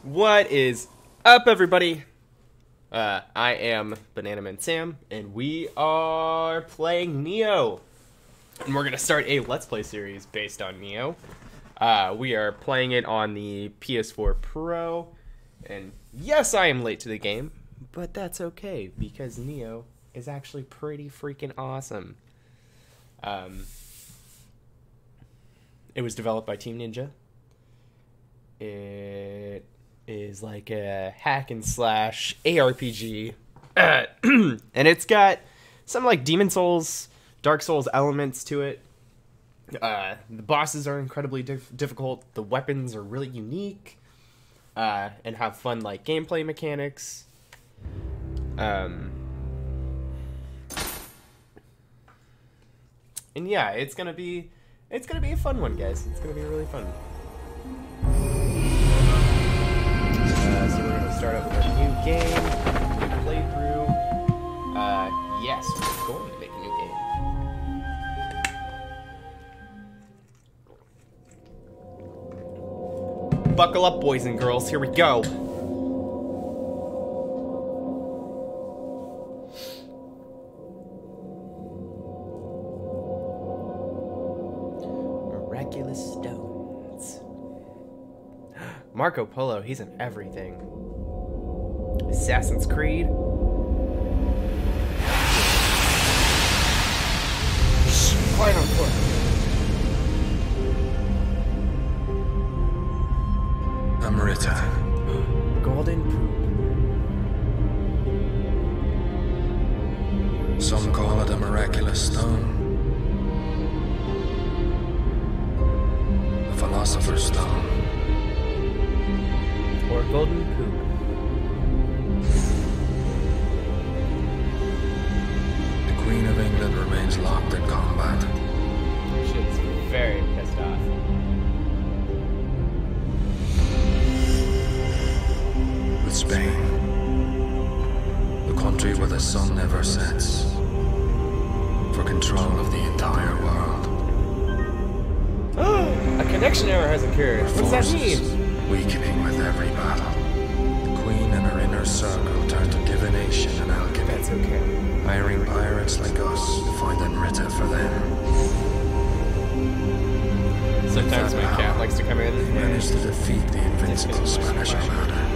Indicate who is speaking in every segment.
Speaker 1: What is up, everybody? I am Banana Man Sam, and we are playing Nioh. And we're going to start a Let's Play series based on Nioh. We are playing it on the PS4 Pro. And yes, I am late to the game, but that's okay, because Nioh is actually pretty freaking awesome. It was developed by Team Ninja. It is like a hack and slash arpg, and it's got some like Demon Souls, Dark Souls elements to it. The bosses are incredibly difficult. The weapons are really unique, and have fun like gameplay mechanics. And yeah, it's gonna be a fun one, guys. It's gonna be really fun. So we're going to start up with a new game, new playthrough. Yes, we're going to make a new game. Buckle up, boys and girls. Here we go. Miraculous stones. Marco Polo, he's in everything. Assassin's Creed. Quiet on foot.
Speaker 2: Amrita.
Speaker 1: Golden Poop.
Speaker 2: Some call it a miraculous stone. A philosopher's stone.
Speaker 1: Or Golden Poop.
Speaker 2: The Queen of England remains locked in combat.
Speaker 1: Shit's very pissed off.
Speaker 2: With Spain, the country where the sun never sets, for control of the entire world.
Speaker 1: A connection error has occurred. What does that mean?
Speaker 2: Weakening with every battle. The Queen and her inner circle turn to divination and alchemy.
Speaker 1: That's okay.
Speaker 2: Hiring pirates like us to find Amrita for them.
Speaker 1: Sometimes my cat likes to come in
Speaker 2: They managed to defeat the invincible Spanish Armada.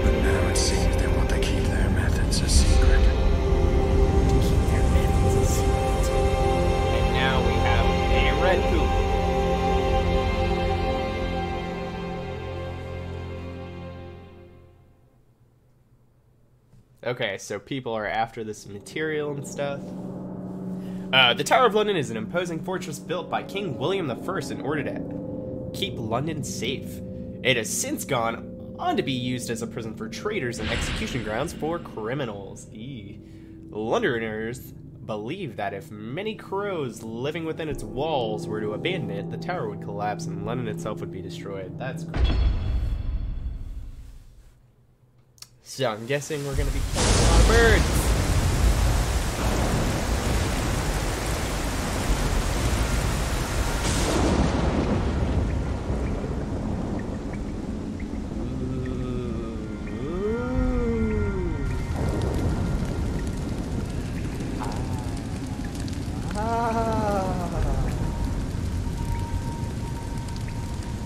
Speaker 2: But now it seems they want to keep their methods a secret.
Speaker 1: And now we have a red poop. Okay, so people are after this material and stuff. The Tower of London is an imposing fortress built by King William I in order to keep London safe. It has since gone on to be used as a prison for traitors and execution grounds for criminals. Londoners believe that if many crows living within its walls were to abandon it, the tower would collapse and London itself would be destroyed. That's cool. So I'm guessing we're gonna be killing a lot of birds.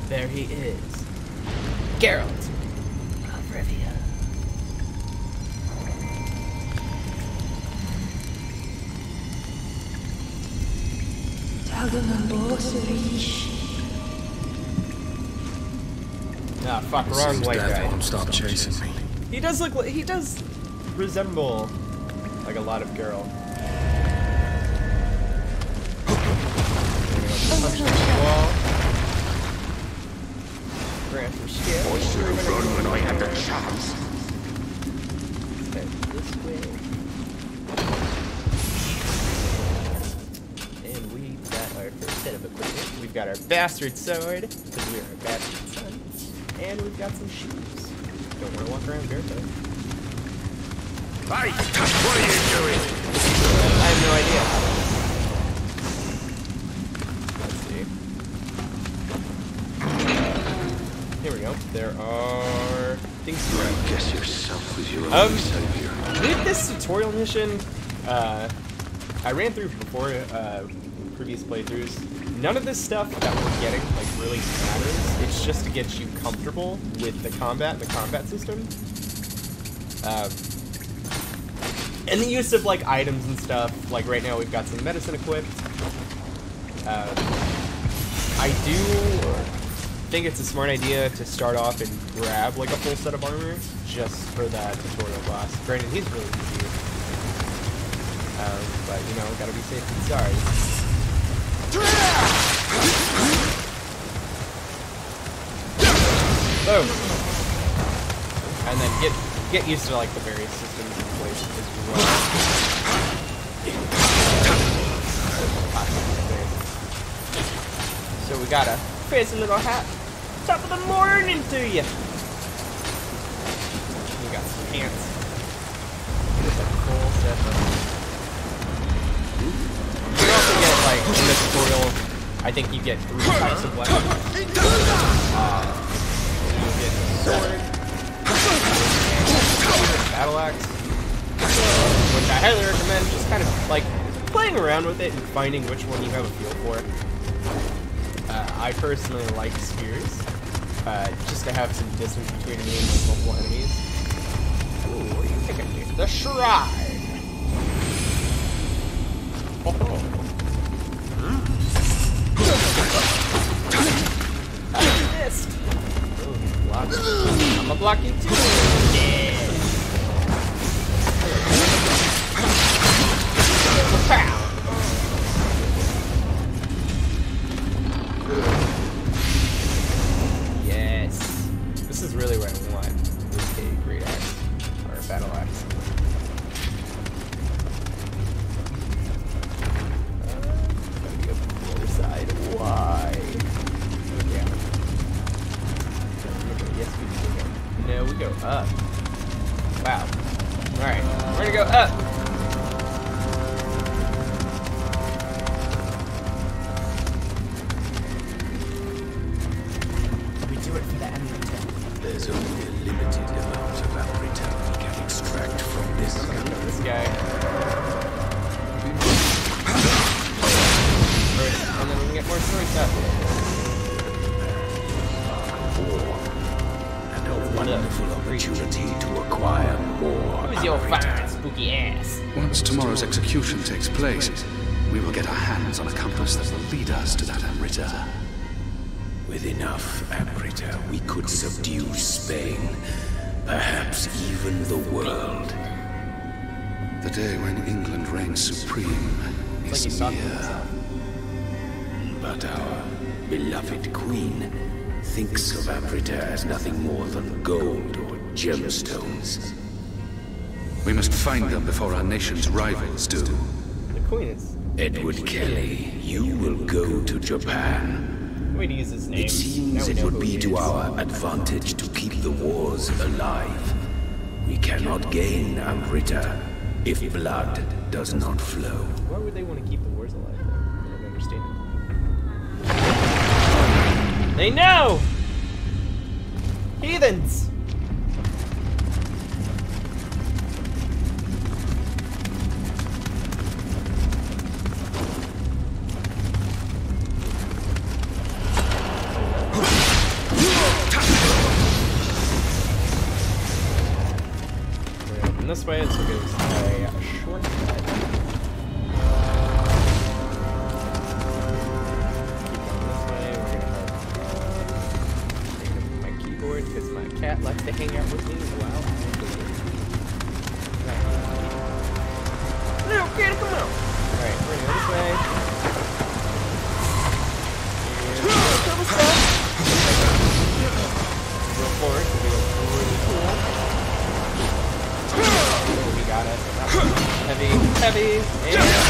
Speaker 1: There he is. Geralt of Rivia. Ah, fuck, wrong white guy.
Speaker 2: Won't stop chasing me.
Speaker 1: He does look like, he does resemble like a lot of girl. Punch the wall. Grant for skill.
Speaker 3: I should have run when I had the chance.
Speaker 1: Head this way. And we've got our first set of equipment. We've got our bastard sword, because we are a bastard son. And we've got some shoes. Don't want to walk around barefoot.
Speaker 3: Hey, what are you doing?
Speaker 1: I have no idea. Let's see. Here we go. There are things to grab.
Speaker 2: Guess yourself was your only savior.
Speaker 1: With this tutorial mission, I ran through before previous playthroughs. None of this stuff that we're getting like really matters. It's just to get you comfortable with the combat system, and the use of like items and stuff. Like right now, we've got some medicine equipped. I do think it's a smart idea to start off and grab like a full set of armor just for that tutorial boss. Granted, he's really easy, but you know, gotta be safe and sorry. Boom. And then get used to like the various systems in place as well. So we got a fancy little hat. Top of the morning to you. We got some pants. Just a full set of. You can also get like in the tutorial. I think you get 3 types of weapons. You get a sword, and battle axe, which I highly recommend. Just kind of like playing around with it and finding which one you have a feel for. I personally like spears, just to have some distance between me and multiple enemies. Ooh, what do you think of here? The shrine! Oh. I missed! Ooh, block. I'm gonna block you too! Yeah! Pow! Yes. This is really what I want. With a great axe. Or a battle axe. Gotta go to the other side. Why? Yeah. Yes, we do go. No, we go up. Wow. Alright. We're gonna go up.
Speaker 2: There's only a limited amount of amrita we can extract from this.
Speaker 1: This guy. And then we can get more story stuff.
Speaker 2: And a wonderful opportunity to acquire more.
Speaker 1: Who's your fine, spooky ass?
Speaker 4: Once tomorrow's execution takes place, we will get our hands on a compass that will lead us to that amrita.
Speaker 2: With enough amrita, we could subdue Spain, perhaps even the world.
Speaker 4: The day when England reigns supreme
Speaker 1: It's
Speaker 4: is
Speaker 1: like
Speaker 4: near.
Speaker 2: But our beloved queen thinks of amrita as nothing more than gold or gemstones.
Speaker 4: We must find them before our nation's rivals do.
Speaker 1: The queen is.
Speaker 2: Edward Kelly, you will go to Japan.
Speaker 1: Way to use his name.
Speaker 2: It seems it would be to our advantage to keep the wars alive. We cannot gain amrita if blood does not flow.
Speaker 1: Why would they want to keep the wars alive, though? I don't understand. They know! Heathens! This way, so goes a shortcut. Keep going this way. We're gonna have my keyboard because my cat likes to hang out with me while I do it. No, kid, come on! Alright, we're gonna go this way. Go forward, because we look really cool. We got it. Heavy, heavy, and heavy.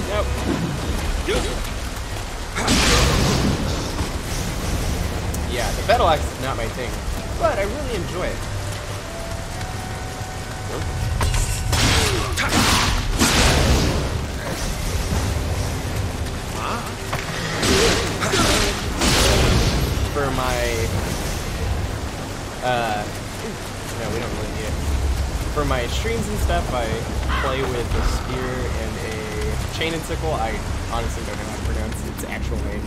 Speaker 1: Nope. Yeah, the battle axe is not my thing, but I really enjoy it. my no, we don't really need it. For my streams and stuff, I play with a spear and a chain and sickle. I honestly don't know how to pronounce its actual name.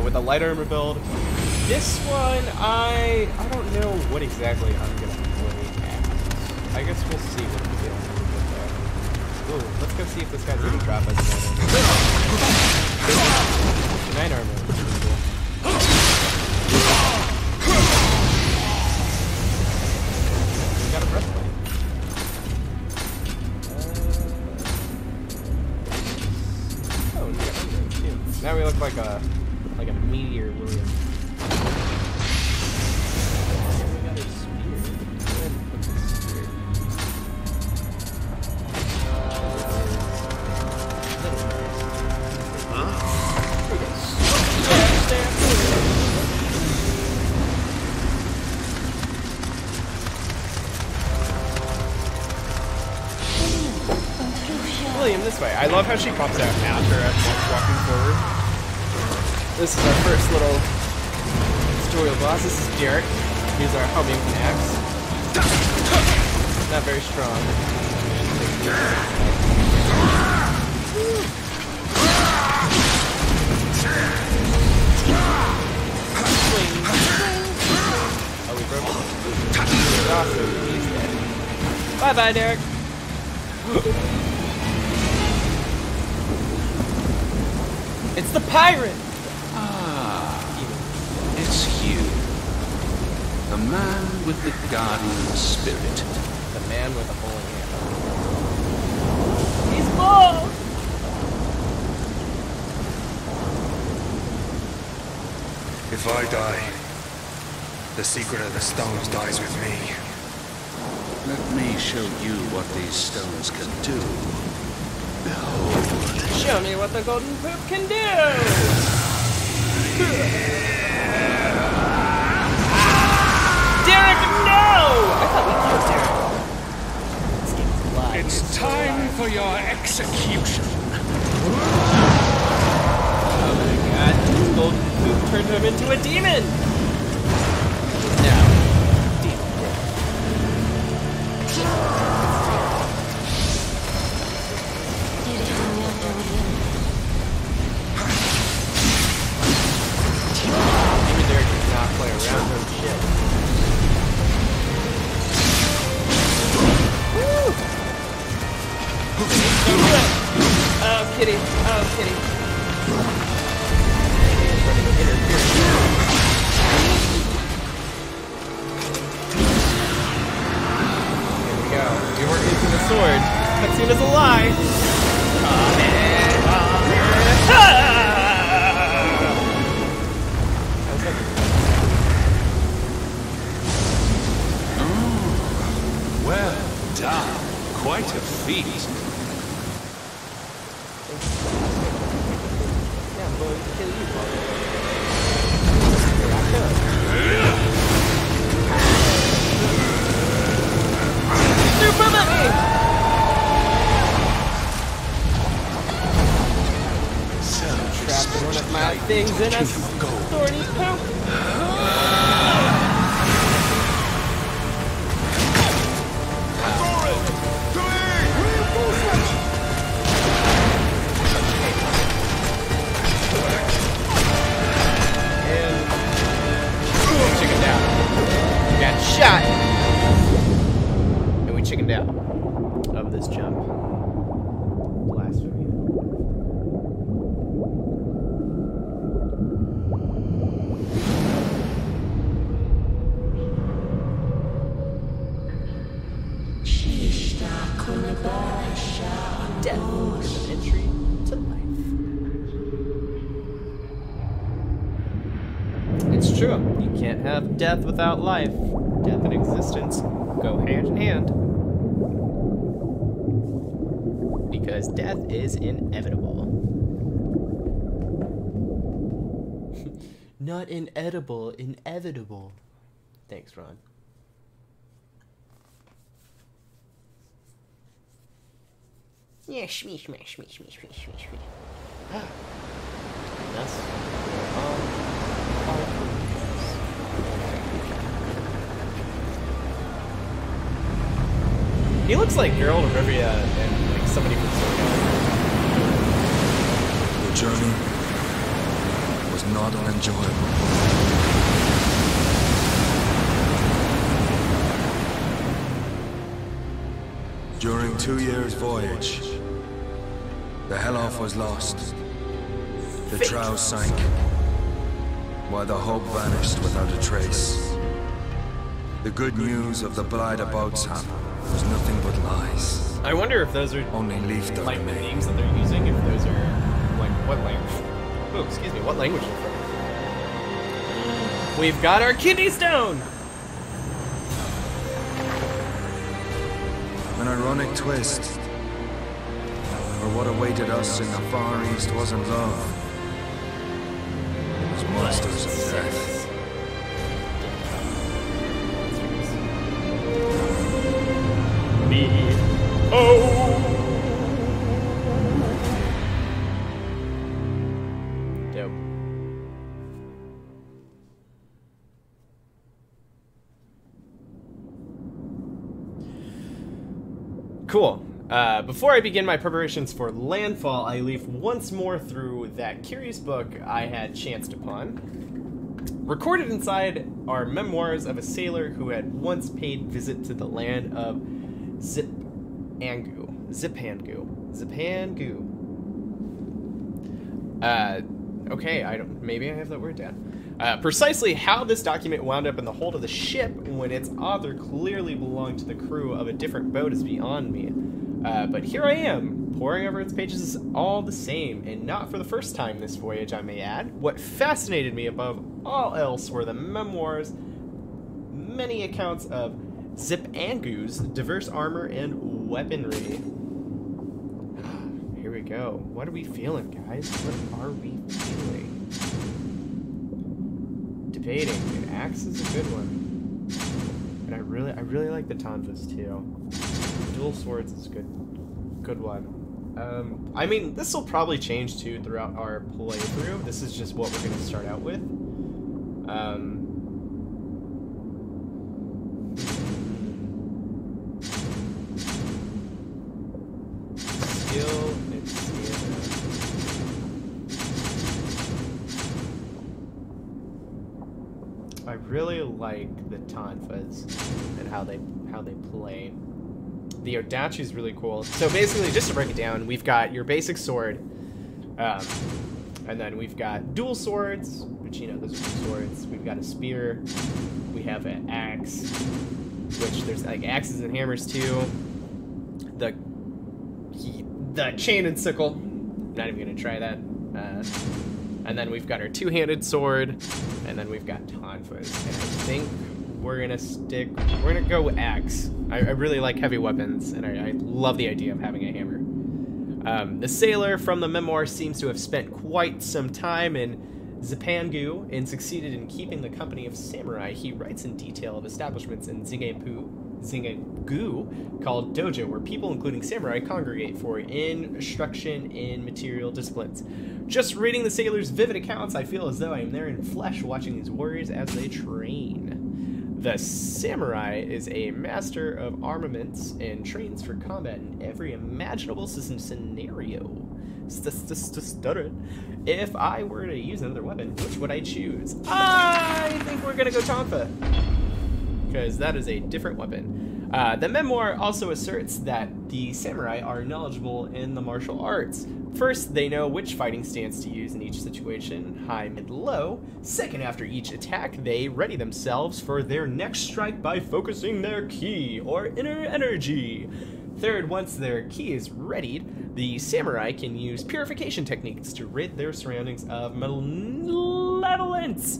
Speaker 1: With a light armor build. This one, I don't know what exactly I'm gonna play as. I guess we'll see what we do when we get there. Ooh, let's go see if this guy's gonna drop us a night armor. We got a breastplate. Oh, we got armor too. Now we look like a meteor William. We got a spear. What's a spear? William, this way. I love how she pops out after us walking forward. This is our first little tutorial boss. This is Derek. He's our homing axe. Not very strong. Oh, we broke it. Awesome. He's dead. Bye-bye, Derek. It's the pirate!
Speaker 4: It's you. The man with the guardian spirit.
Speaker 1: The man with the holy hand. He's bald!
Speaker 3: If I die, the secret of the stones dies with me.
Speaker 4: Let me show you what these stones can do. Behold.
Speaker 1: Show me what the golden poop can do! Derek, no! I thought we killed Derek. This game's alive.
Speaker 3: It's time for your execution.
Speaker 1: Oh my god, this golden poop turned him into a demon! Now, demon. Even Derek does not play around with shit. Woo! Oh, kitty. Oh, kitty. Here we go. We weren't using the sword. Cutscene is a lie.
Speaker 4: Oh, well done. Quite a feat.
Speaker 1: Yeah, I'm going to kill you, Super Monkey!
Speaker 4: So
Speaker 1: Trapped in one of my things in a thorny poop. Chickened out. We got shot! And we chickened out of this jump. Blasphemy. Death is an entry to life. It's true. You can't have death without life. Death and existence go hand in hand. Because death is inevitable. Not inedible, inevitable. Thanks, Ron. Yeah, shmee, shmee, shmee, shmee, shmee, shmee, shmee. That's He looks like Geralt of Rivia and like somebody from Yokai.
Speaker 2: The journey was not unenjoyable. During 2 years' voyage, the Helloff was lost. The trow sank, while the hope vanished without a trace. The good news of the Blythe Boatsam was nothing but lies.
Speaker 1: I wonder if those are
Speaker 2: Only leaf that
Speaker 1: like the
Speaker 2: remained.
Speaker 1: names that they're using, if those are like what language? Oh, excuse me, what language are they from? We've got our kidney stone!
Speaker 2: An ironic twist. Or what awaited us in the Far East wasn't love. It was monsters of death.
Speaker 1: Me. Oh! Dope. Cool. Before I begin my preparations for landfall, I leaf once more through that curious book I had chanced upon. Recorded inside are memoirs of a sailor who had once paid visit to the land of Zipangu. Okay, maybe I have that word down. Precisely how this document wound up in the hold of the ship when its author clearly belonged to the crew of a different boat is beyond me. But here I am, poring over its pages all the same, and not for the first time this voyage, I may add. What fascinated me above all else were the memoirs, many accounts of Zipangu's diverse armor and weaponry. Here we go. What are we feeling, guys? What are we feeling? Debating. An axe is a good one. And I really like the tonfas too. Dual swords is a good one. I mean, this will probably change too throughout our playthrough. This is just what we're gonna start out with. Skill and stamina. I really like the tonfas and how they play. The Odachi is really cool. So basically, just to break it down, we've got your basic sword, and then we've got dual swords, which, you know, those are two swords. We've got a spear. We have an axe, which there's like axes and hammers too. The chain and sickle. Not even gonna try that. And then we've got our two-handed sword, and then we've got tonfas. And I think we're gonna go with axe. I really like heavy weapons, and I love the idea of having a hammer. The sailor from the memoir seems to have spent quite some time in Zipangu and succeeded in keeping the company of samurai. He writes in detail of establishments in Zingagu called dojo, where people, including samurai, congregate for instruction in material disciplines. Just reading the sailor's vivid accounts, I feel as though I am there in flesh watching these warriors as they train. The samurai is a master of armaments and trains for combat in every imaginable scenario. Stutter. If I were to use another weapon, which would I choose? I think we're gonna go tonfa, because that is a different weapon. The memoir also asserts that the samurai are knowledgeable in the martial arts. First, they know which fighting stance to use in each situation, high, mid, low. Second, after each attack, they ready themselves for their next strike by focusing their ki, or inner energy. Third, once their ki is readied, the samurai can use purification techniques to rid their surroundings of malevolence.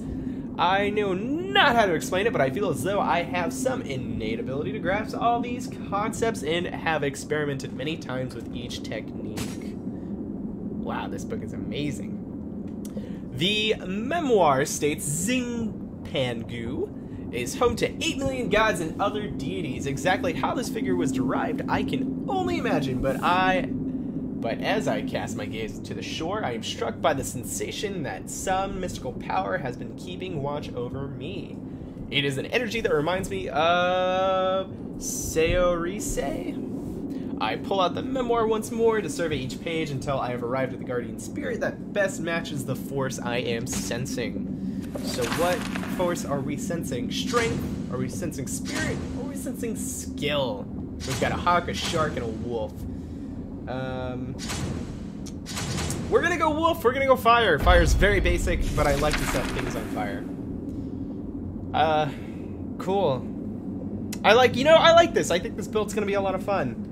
Speaker 1: I know not how to explain it, but I feel as though I have some innate ability to grasp all these concepts and have experimented many times with each technique. Wow, this book is amazing. The memoir states Zipangu is home to 8 million gods and other deities. Exactly how this figure was derived, I can only imagine, but as I cast my gaze to the shore, I am struck by the sensation that some mystical power has been keeping watch over me. It is an energy that reminds me of Seorise. I pull out the memoir once more to survey each page until I have arrived at the guardian spirit that best matches the force I am sensing. So what force are we sensing? Strength? Are we sensing spirit? Or are we sensing skill? We've got a hawk, a shark, and a wolf. We're gonna go wolf. We're gonna go fire. Fire's very basic, but I like to set things on fire. Cool. I like this. I think this build's gonna be a lot of fun.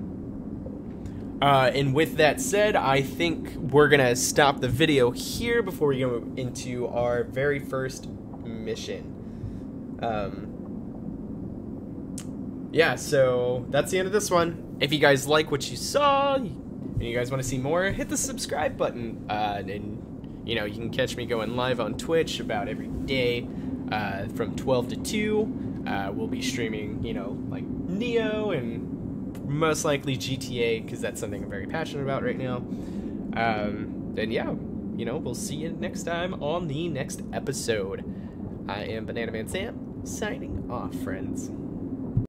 Speaker 1: And with that said, I think we're gonna stop the video here before we go into our very first mission. Yeah, so that's the end of this one. If you guys like what you saw, and you guys want to see more, hit the subscribe button. And, you know, you can catch me going live on Twitch about every day from 12 to 2. We'll be streaming, you know, like Nioh and most likely GTA, because that's something I'm very passionate about right now. And yeah, you know, we'll see you next time on the next episode. I am Banana Man Sam, signing off, friends.